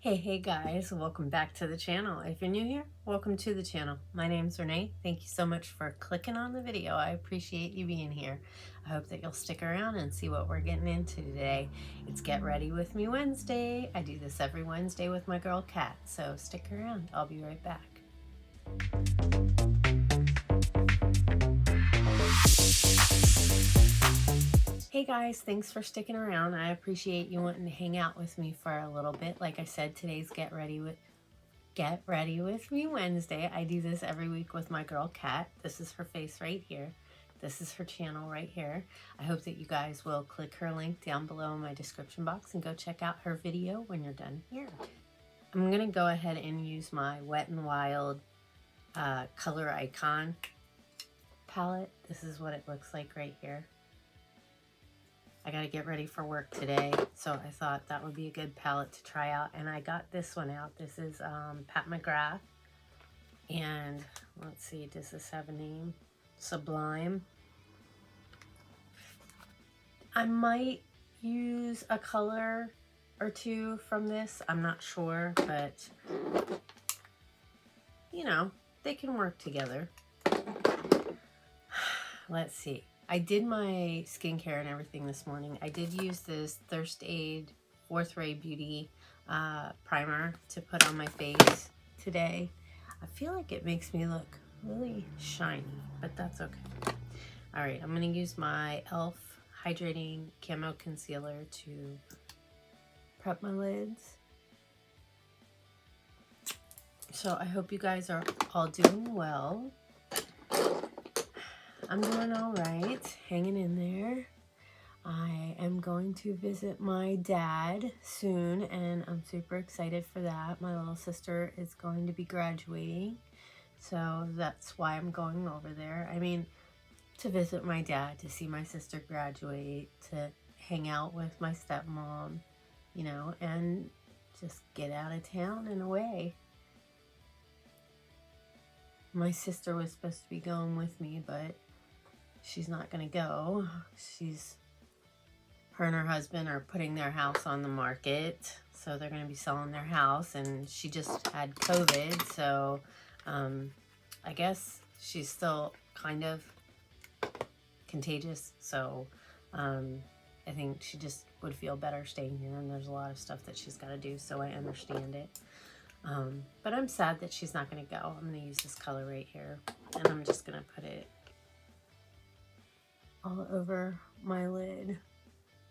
Hey guys, welcome back to the channel. If you're new here, welcome to the channel. My name's Renee. Thank you so much for clicking on the video. I appreciate you being here. I hope that you'll stick around and see what we're getting into today. It's Get Ready With Me Wednesday. I do this every Wednesday with my girl Kat, so stick around. I'll be right back. Hey guys, thanks for sticking around. I appreciate you wanting to hang out with me for a little bit. Like I said, today's Get Ready With Me Wednesday. I do this every week with my girl Kat. This is her face right here. This is her channel right here. I hope that you guys will click her link down below in my description box and go check out her video when you're done here. I'm gonna go ahead and use my Wet n Wild Color Icon palette. This is what it looks like right here. I gotta get ready for work today, so I thought that would be a good palette to try out, and I got this one out. This is Pat McGrath, and let's see, does this have a name? Sublime. I might use a color or two from this, I'm not sure, but you know, they can work together. Let's see. I did my skincare and everything this morning. I did use this Thirst Aid 4th Ray Beauty primer to put on my face today. I feel like it makes me look really shiny, but that's okay. All right, I'm gonna use my e.l.f. Hydrating Camo Concealer to prep my lids. So I hope you guys are all doing well. I'm doing all right, hanging in there. I am going to visit my dad soon, and I'm super excited for that. My little sister is going to be graduating, so that's why I'm going over there. I mean, to visit my dad, to see my sister graduate, to hang out with my stepmom, you know, and just get out of town and away. My sister was supposed to be going with me, but she's not gonna go. Her and her husband are putting their house on the market, so they're gonna be selling their house, and she just had COVID, so I guess she's still kind of contagious, so I think she just would feel better staying here, and there's a lot of stuff that she's got to do, so I understand it. But I'm sad that she's not gonna go. I'm gonna use this color right here, and I'm just gonna put it all over my lid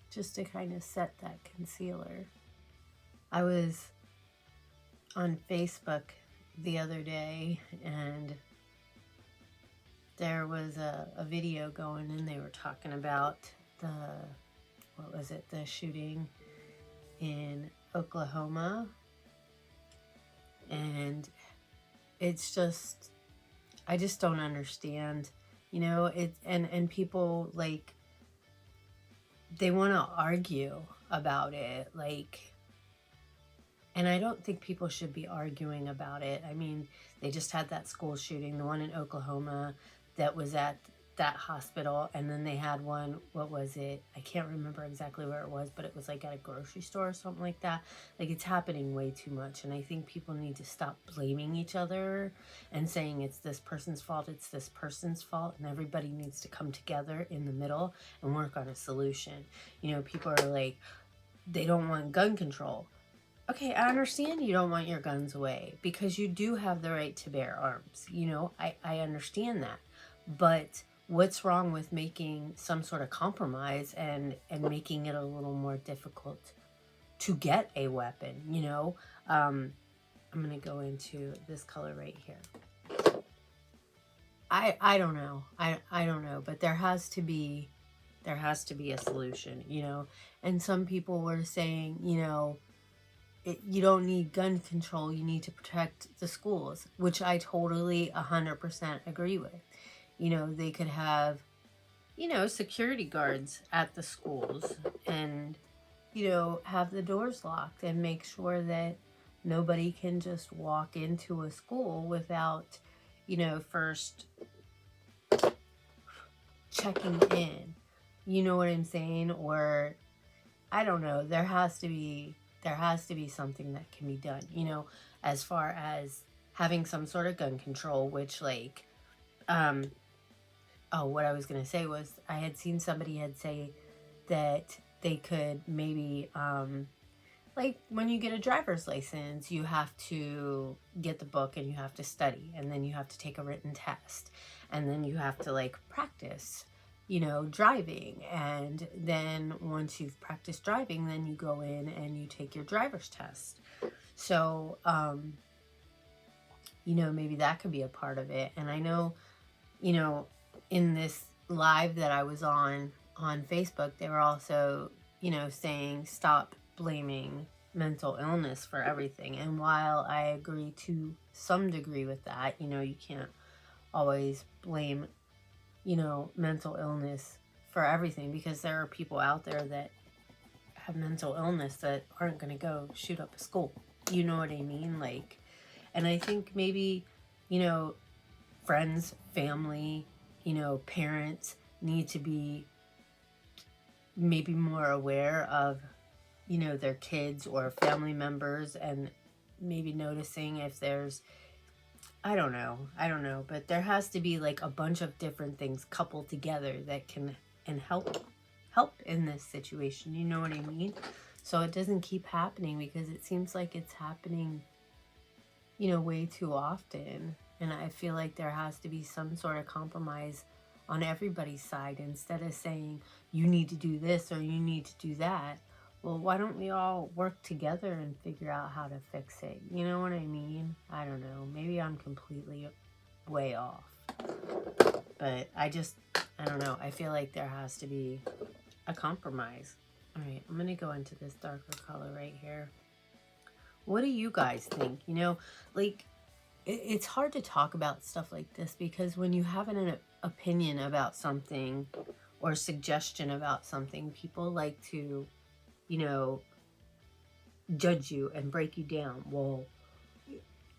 just to kind of set that concealer. I was on Facebook the other day, and there was a video going, and they were talking about the shooting in Oklahoma, and it's just, I just don't understand. You know, and people, like, they want to argue about it, like, and I don't think people should be arguing about it. I mean, they just had that school shooting, the one in Oklahoma that was at that hospital, and then they had one, what was it? I can't remember exactly where it was, but it was like at a grocery store or something like that. Like, it's happening way too much, and I think people need to stop blaming each other and saying it's this person's fault, it's this person's fault, and everybody needs to come together in the middle and work on a solution. You know, people are like, they don't want gun control. Okay, I understand you don't want your guns away, because you do have the right to bear arms. You know, I understand that, but what's wrong with making some sort of compromise and making it a little more difficult to get a weapon, you know? I'm gonna go into this color right here. I don't know. I don't know, but there has to be a solution, you know? And some people were saying, you know, you don't need gun control, you need to protect the schools, which I totally 100% agree with. You know, they could have, you know, security guards at the schools, and, you know, have the doors locked and make sure that nobody can just walk into a school without, you know, first checking in. You know what I'm saying? Or, I don't know, there has to be there has to be something that can be done, you know, as far as having some sort of gun control, which like, oh, what I was going to say was I had seen somebody had say that they could maybe, like when you get a driver's license, you have to get the book and you have to study, and then you have to take a written test, and then you have to like practice, you know, driving. And then once you've practiced driving, then you go in and you take your driver's test. So, you know, maybe that could be a part of it. And I know, you know, in this live that I was on Facebook, they were also, you know, saying stop blaming mental illness for everything. And while I agree to some degree with that, you know, you can't always blame, you know, mental illness for everything, because there are people out there that have mental illness that aren't going to go shoot up a school. You know what I mean? Like, and I think maybe, you know, friends, family, you know, parents need to be maybe more aware of, you know, their kids or family members, and maybe noticing if there's, I don't know, but there has to be like a bunch of different things coupled together that can and help in this situation. You know what I mean? So it doesn't keep happening, because it seems like it's happening, you know, way too often. And I feel like there has to be some sort of compromise on everybody's side, instead of saying you need to do this or you need to do that. Well, why don't we all work together and figure out how to fix it? You know what I mean? I don't know. Maybe I'm completely way off. But I don't know. I feel like there has to be a compromise. All right, I'm going to go into this darker color right here. What do you guys think? You know, like, it's hard to talk about stuff like this, because when you have an opinion about something or suggestion about something, people like to, you know, judge you and break you down. Well,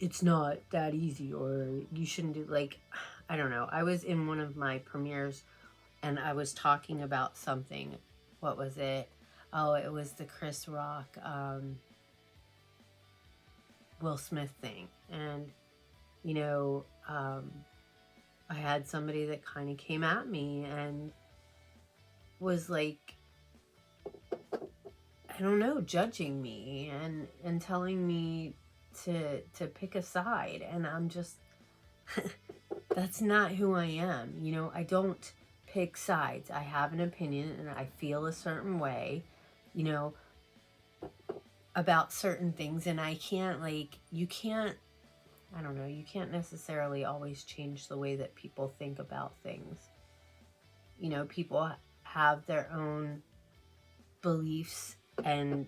it's not that easy, or you shouldn't do, like, I don't know. I was in one of my premieres and I was talking about something. What was it? Oh, it was the Chris Rock, Will Smith thing. And, you know, I had somebody that kind of came at me and was like, I don't know, judging me and telling me to pick a side. And I'm just, that's not who I am. You know, I don't pick sides. I have an opinion and I feel a certain way, you know, about certain things. And I can't, like, you can't, I don't know, you can't necessarily always change the way that people think about things. You know, people have their own beliefs, and,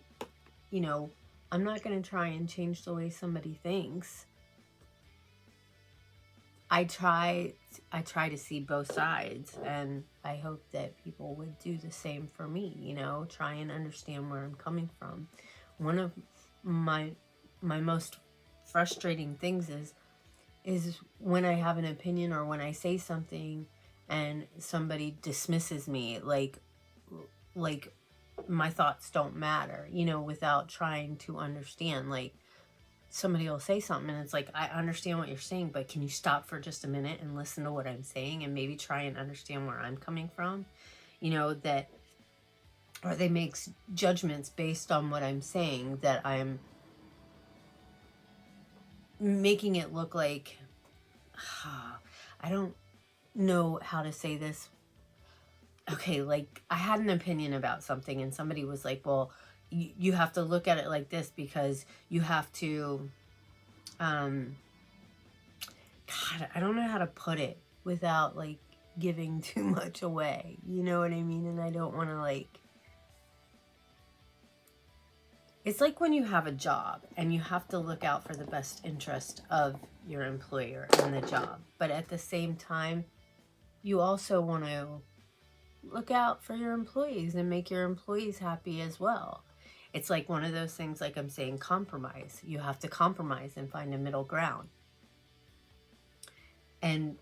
you know, I'm not going to try and change the way somebody thinks. I try to see both sides, and I hope that people would do the same for me, you know, try and understand where I'm coming from. One of my most frustrating things is when I have an opinion or when I say something and somebody dismisses me, like my thoughts don't matter, you know, without trying to understand. Like, somebody will say something and it's like, I understand what you're saying, but can you stop for just a minute and listen to what I'm saying and maybe try and understand where I'm coming from? You know, that, or they make judgments based on what I'm saying, that I'm making it look like, I don't know how to say this. Okay, like, I had an opinion about something and somebody was like, well, you have to look at it like this, because you have to, God, I don't know how to put it without, like, giving too much away. You know what I mean? And I don't want to, like, it's like when you have a job and you have to look out for the best interest of your employer and the job. But at the same time, you also want to look out for your employees and make your employees happy as well. It's like one of those things, like I'm saying, compromise. You have to compromise and find a middle ground. And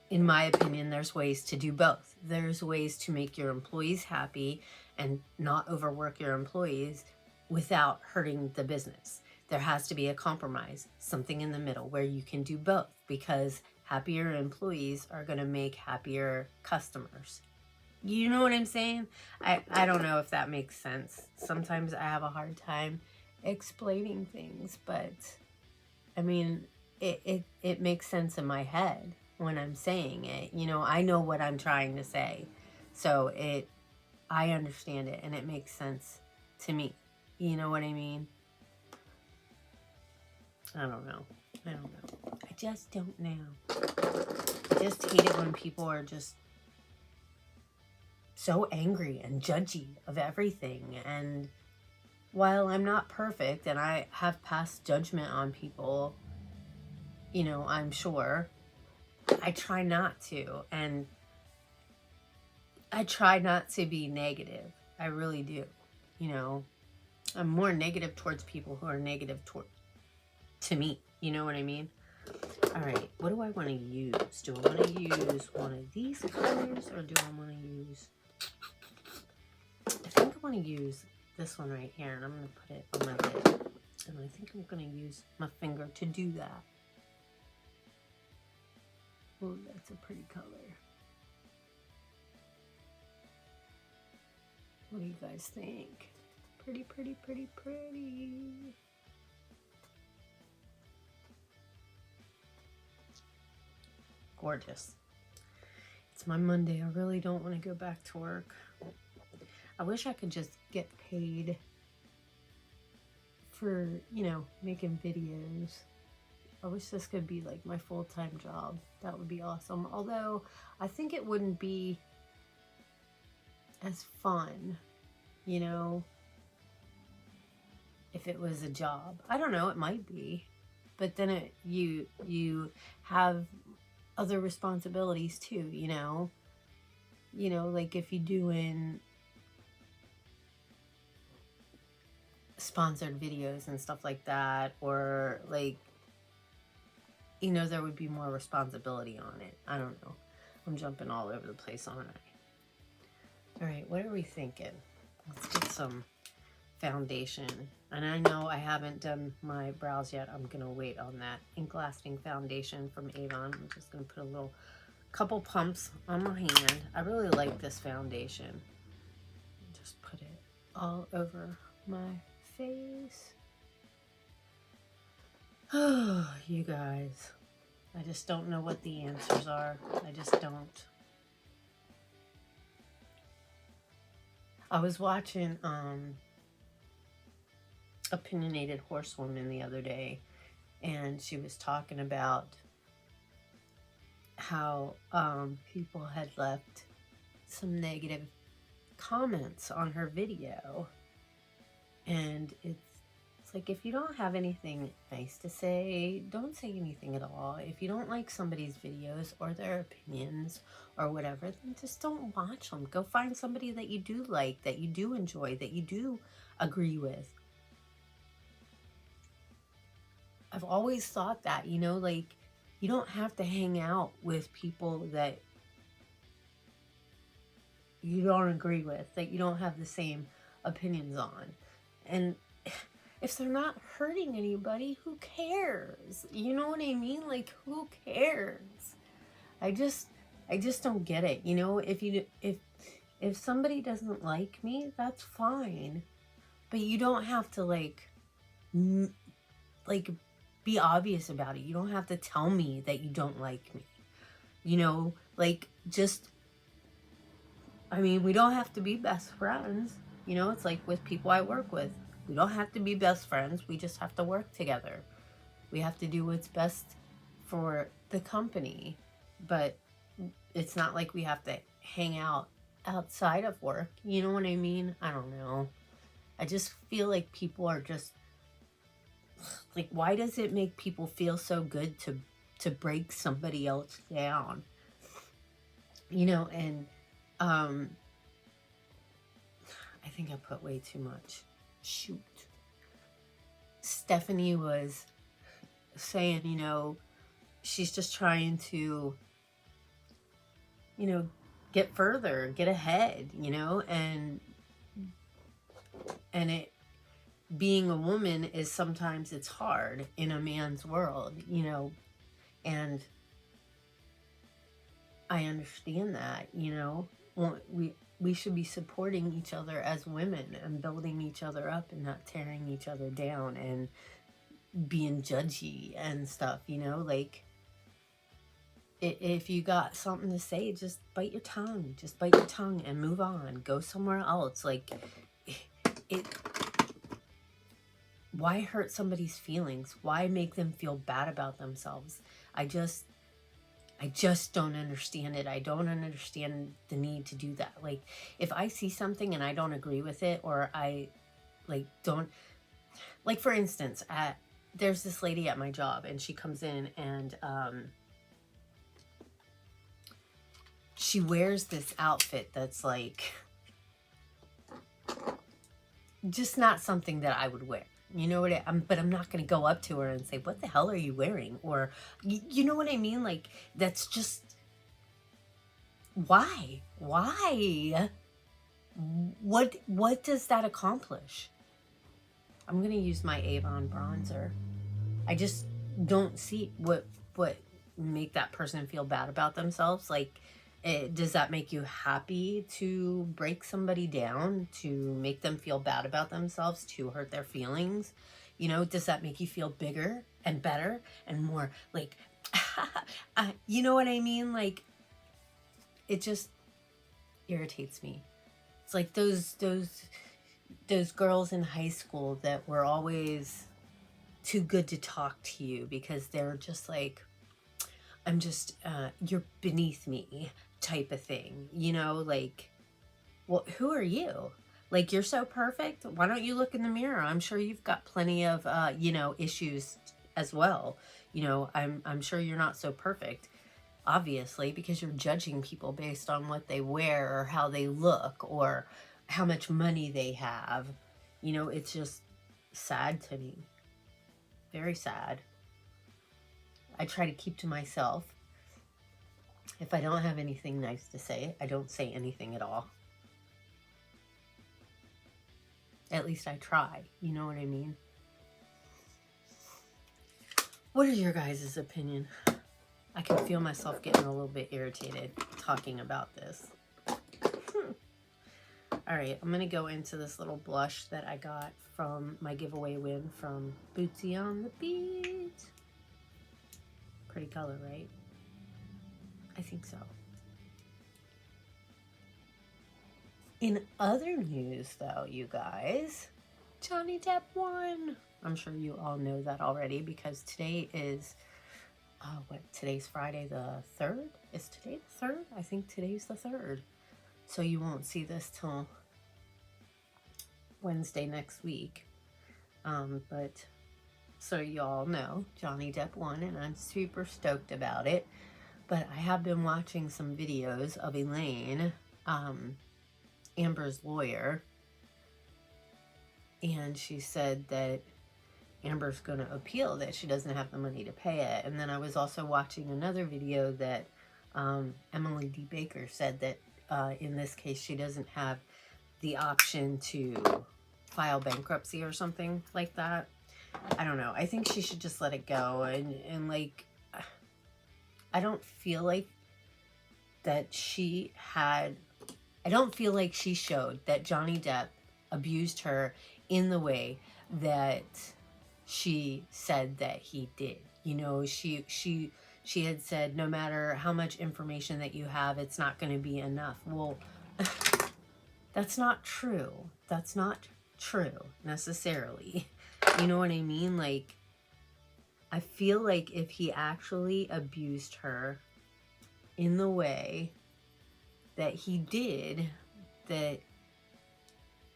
in my opinion, there's ways to do both. There's ways to make your employees happy and not overwork your employees. without hurting the business. There has to be a compromise, something in the middle where you can do both, because happier employees are going to make happier customers. You know what I'm saying? I don't know if that makes sense. Sometimes I have a hard time explaining things, but I mean, it makes sense in my head when I'm saying it. You know, I know what I'm trying to say. So I understand it and it makes sense to me. You know what I mean? I don't know. I just don't know. I just hate it when people are just so angry and judgy of everything. And while I'm not perfect and I have passed judgment on people, you know, I'm sure, I try not to. And I try not to be negative. I really do. You know, I'm more negative towards people who are negative to me. You know what I mean? All right, what do I want to use? Do I want to use one of these colors, or do I want to use... I think I want to use this one right here, and I'm going to put it on my lid. And I think I'm going to use my finger to do that. Oh, that's a pretty color. What do you guys think? Pretty, pretty, pretty, pretty. Gorgeous. It's my Monday. I really don't want to go back to work. I wish I could just get paid for, you know, making videos. I wish this could be like my full-time job. That would be awesome. Although I think it wouldn't be as fun, you know, if it was a job. I don't know, it might be. But then you have other responsibilities too, you know? You know, like if you're doing sponsored videos and stuff like that, or like, you know, there would be more responsibility on it. I don't know. I'm jumping all over the place, aren't I? All right, what are we thinking? Let's get some foundation. And I know I haven't done my brows yet. I'm gonna wait on that ink lasting foundation from Avon. I'm just gonna put a couple pumps on my hand. I really like this foundation. Just put it all over my face. Oh, you guys, I just don't know what the answers are. I just don't. I was watching Opinionated Horsewoman the other day, and she was talking about how people had left some negative comments on her video, and it's like, if you don't have anything nice to say, don't say anything at all. If you don't like somebody's videos or their opinions or whatever, then just don't watch them. Go find somebody that you do like, that you do enjoy, that you do agree with. I've always thought that, you know, like, you don't have to hang out with people that you don't agree with, that you don't have the same opinions on. And if they're not hurting anybody, who cares? You know what I mean? Like, who cares? I just don't get it. You know, if somebody doesn't like me, that's fine. But you don't have to like be obvious about it. You don't have to tell me that you don't like me. You know, like, just, I mean, we don't have to be best friends. You know, it's like with people I work with. We don't have to be best friends. We just have to work together. We have to do what's best for the company. But it's not like we have to hang out outside of work. You know what I mean? I don't know. I just feel like people are just, like, why does it make people feel so good to break somebody else down? You know, and I think I put way too much. Shoot. Stephanie was saying, you know, she's just trying to, you know, get further, get ahead, you know, and being a woman is sometimes it's hard in a man's world, you know, and I understand that, you know. Well, we should be supporting each other as women and building each other up and not tearing each other down and being judgy and stuff, you know. Like, if you got something to say, just bite your tongue. Just bite your tongue and move on. Go somewhere else. Like, why hurt somebody's feelings? Why make them feel bad about themselves? I just don't understand it. I don't understand the need to do that. Like, if I see something and I don't agree with it, or I don't, like, for instance, there's this lady at my job, and she comes in and she wears this outfit that's like just not something that I would wear. You know what but I'm not going to go up to her and say, what the hell are you wearing? Or, you know what I mean? Like, that's just, why? What does that accomplish? I'm going to use my Avon bronzer. I just don't see what make that person feel bad about themselves. Like, does that make you happy to break somebody down, to make them feel bad about themselves, to hurt their feelings? You know, does that make you feel bigger and better and more like, you know what I mean? Like, it just irritates me. It's like those girls in high school that were always too good to talk to you because they're just like, I'm just, you're beneath me type of thing, you know, like, well, who are you? Like, you're so perfect. Why don't you look in the mirror? I'm sure you've got plenty of, you know, issues as well. You know, I'm sure you're not so perfect, obviously, because you're judging people based on what they wear or how they look or how much money they have. You know, it's just sad to me. Very sad. I try to keep to myself. If I don't have anything nice to say, I don't say anything at all. At least I try. You know what I mean? What is your guys' opinion? I can feel myself getting a little bit irritated talking about this. All right, I'm going to go into this little blush that I got from my giveaway win from Bootsy on the Beat. Pretty color, right? I think so. In other news, though, you guys, Johnny Depp won. I'm sure you all know that already because today is, today's Friday the 3rd? Is today the 3rd? I think today's the 3rd. So you won't see this till Wednesday next week. But so you all know, Johnny Depp won, and I'm super stoked about it. But I have been watching some videos of Elaine, Amber's lawyer, and she said that Amber's going to appeal, that she doesn't have the money to pay it. And then I was also watching another video that Emily D. Baker said that in this case she doesn't have the option to file bankruptcy or something like that. I don't know. I think she should just let it go. And like, I don't feel like that she had, I don't feel like she showed that Johnny Depp abused her in the way that she said that he did. You know, she had said, no matter how much information that you have, it's not going to be enough. Well, that's not true. That's not true necessarily. You know what I mean? Like, I feel like if he actually abused her in the way that he did, that,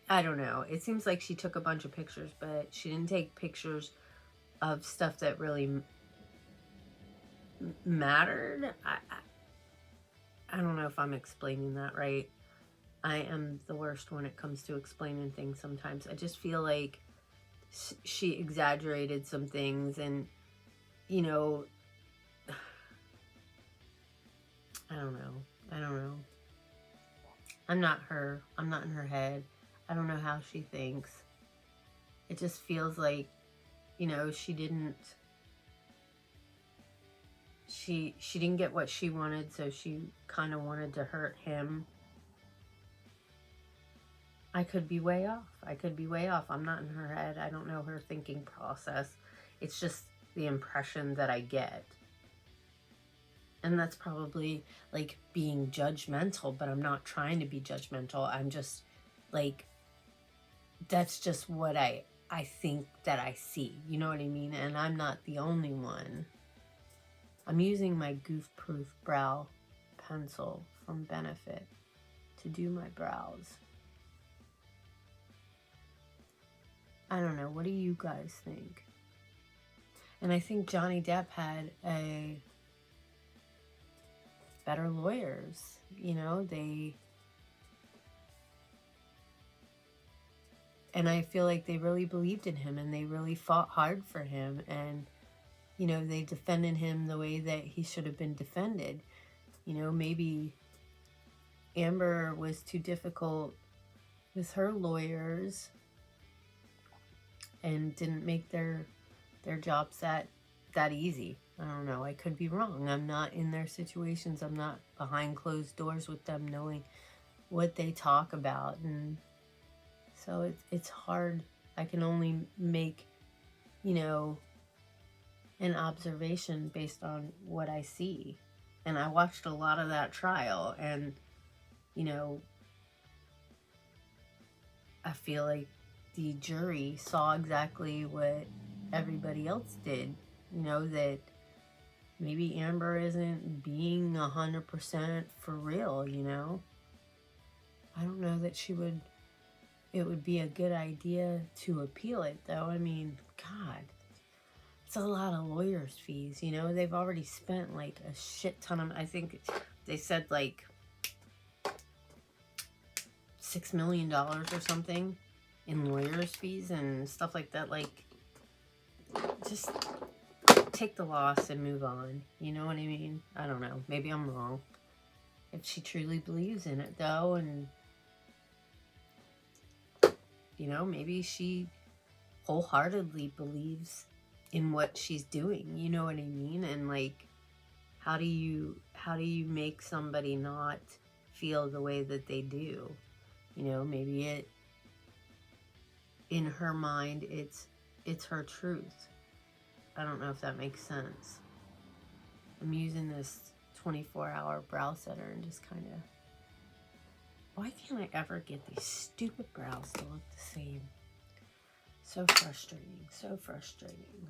I don't know. It seems like she took a bunch of pictures, but she didn't take pictures of stuff that really mattered. I don't know if I'm explaining that right. I am the worst when it comes to explaining things sometimes. I just feel like she exaggerated some things, and, you know, I don't know. I'm not her. I'm not in her head. I don't know how she thinks. It just feels like, you know, she didn't get what she wanted, so she kind of wanted to hurt him. I could be way off. I could be way off. I'm not in her head. I don't know her thinking process. It's just the impression that I get. And that's probably like being judgmental, but I'm not trying to be judgmental. I'm just like, that's just what I think that I see. You know what I mean? And I'm not the only one. I'm using my Goof Proof Brow Pencil from Benefit to do my brows. I don't know. What do you guys think? And I think Johnny Depp had a better lawyers. You know, and I feel like they really believed in him and they really fought hard for him, and you know, they defended him the way that he should have been defended. You know, maybe Amber was too difficult with her lawyers and didn't make their jobs that easy. I don't know. I could be wrong. I'm not in their situations. I'm not behind closed doors with them knowing what they talk about. And so it's hard. I can only make, you know, an observation based on what I see. And I watched a lot of that trial, and, you know, I feel like the jury saw exactly what everybody else did. You know, that maybe Amber isn't being 100% for real, you know. I don't know that it would be a good idea to appeal it, though. I mean, God, it's a lot of lawyers' fees, you know. They've already spent like a shit ton of, I think they said like $6 million or something in lawyers' fees and stuff like that. Like, just take the loss and move on. You know what I mean? I don't know. Maybe I'm wrong. If she truly believes in it, though, and, you know, maybe she wholeheartedly believes in what she's doing. You know what I mean? And, like, how do you make somebody not feel the way that they do? You know, maybe in her mind, it's her truth. I don't know if that makes sense. I'm using this 24-hour brow setter and just kind of... Why can't I ever get these stupid brows to look the same? So frustrating, so frustrating.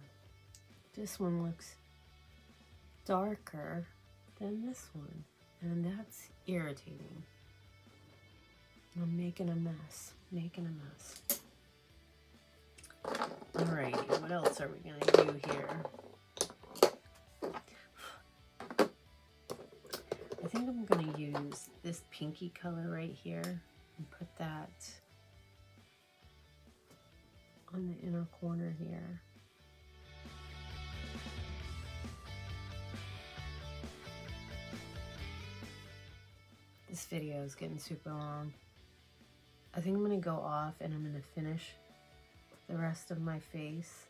This one looks darker than this one, and that's irritating. I'm making a mess, Alrighty, what else are we gonna do here? I think I'm gonna use this pinky color right here and put that on the inner corner here. This video is getting super long. I think I'm gonna go off and I'm gonna finish the rest of my face,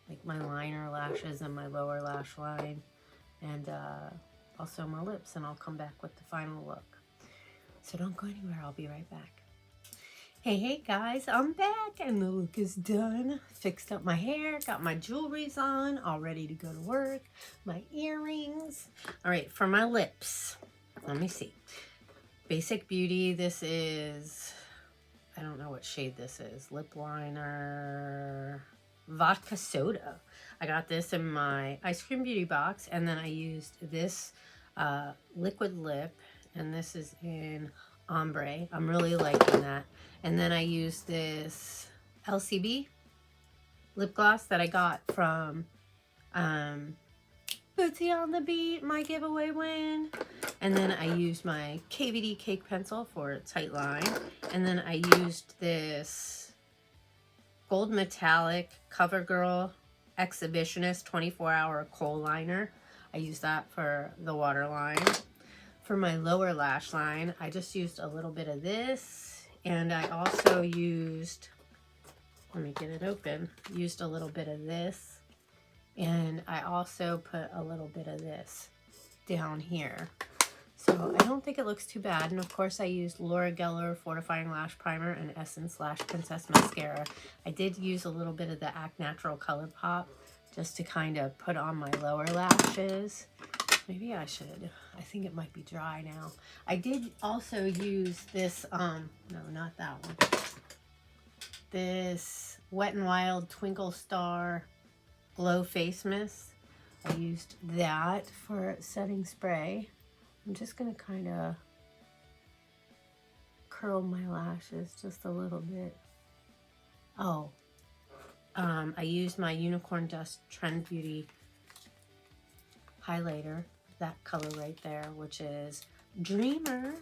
like my liner lashes and my lower lash line, and also my lips, and I'll come back with the final look. So don't go anywhere, I'll be right back. Hey guys, I'm back and the look is done. Fixed up my hair, got my jewelries on, all ready to go to work, my earrings. All right, for my lips, let me see. Basic Beauty, this is, I don't know what shade this is. Lip liner, vodka soda. I got this in my Ice Cream Beauty box, and then I used this liquid lip, and this is in ombre. I'm really liking that. And then I used this LCB lip gloss that I got from Bootsy on the Beat, my giveaway win. And then I used my KVD Cake Pencil for a tight line. And then I used this Gold Metallic CoverGirl Exhibitionist 24-hour kohl liner. I used that for the waterline. For my lower lash line, I just used a little bit of this. And I also used let me get it open. Used a little bit of this, and I also put a little bit of this down here. So I don't think it looks too bad. And of course I used Laura Geller Fortifying Lash Primer and Essence Lash Princess Mascara. I did use a little bit of the Act Natural Color Pop just to kind of put on my lower lashes. Maybe I should. I think it might be dry now. I did also use this, no, not that one. This Wet n Wild Twinkle Star Glow Face Mist. I used that for setting spray. I'm just going to kind of curl my lashes just a little bit. Oh, I used my Unicorn Dust Trend Beauty highlighter, that color right there, which is Dreamer,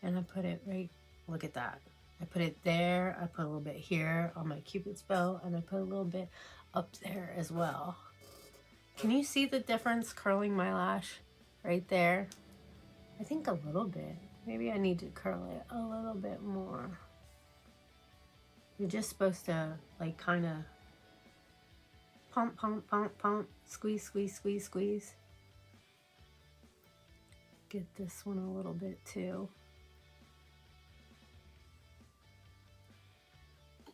and I put it right, look at that. I put it there, I put a little bit here on my Cupid's bow, and I put a little bit up there as well. Can you see the difference curling my lash right there? I think a little bit. Maybe I need to curl it a little bit more. You're just supposed to like kind of pump, pump, pump, pump, squeeze, squeeze, squeeze, squeeze. Get this one a little bit too.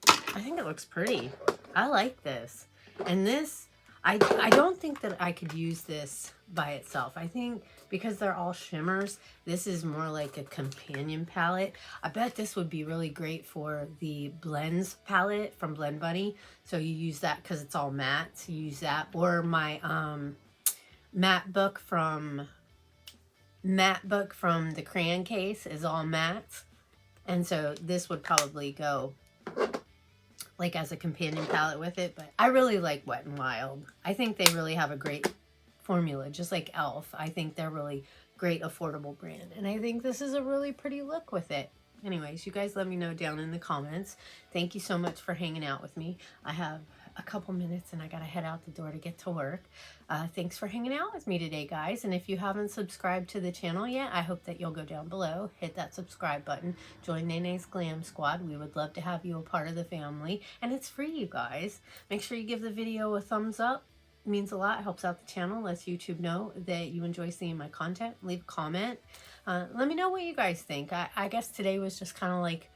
I think it looks pretty. I like this. And this, I don't think that I could use this by itself. I think because they're all shimmers, this is more like a companion palette. I bet this would be really great for the Blends palette from Blend Bunny. So you use that because it's all matte. So you use that. Or my matte book from the crayon case is all matte. And so this would probably go like as a companion palette with it, but I really like Wet n Wild. I think they really have a great formula, just like e.l.f. I think they're really great, affordable brand, and I think this is a really pretty look with it. Anyways, you guys let me know down in the comments. Thank you so much for hanging out with me. I have a couple minutes and I gotta head out the door to get to work. Thanks for hanging out with me today, guys. And if you haven't subscribed to the channel yet, I hope that you'll go down below, hit that subscribe button, join Nene's Glam Squad. We would love to have you a part of the family, and it's free, you guys. Make sure you give the video a thumbs up. It means a lot. It helps out the channel, lets YouTube know that you enjoy seeing my content. Leave a comment. Let me know what you guys think. I guess today was just kind of like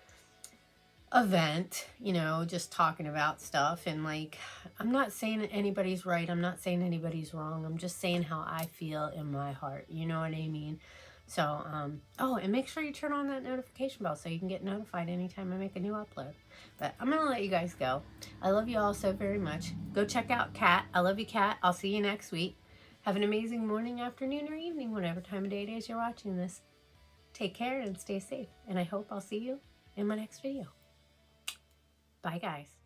a vent, you know, just talking about stuff. And like, I'm not saying anybody's right. I'm not saying anybody's wrong. I'm just saying how I feel in my heart. You know what I mean? So, oh, and make sure you turn on that notification bell so you can get notified anytime I make a new upload. But I'm going to let you guys go. I love you all so very much. Go check out Kat. I love you, Kat. I'll see you next week. Have an amazing morning, afternoon, or evening, whatever time of day it is you're watching this. Take care and stay safe. And I hope I'll see you in my next video. Bye, guys.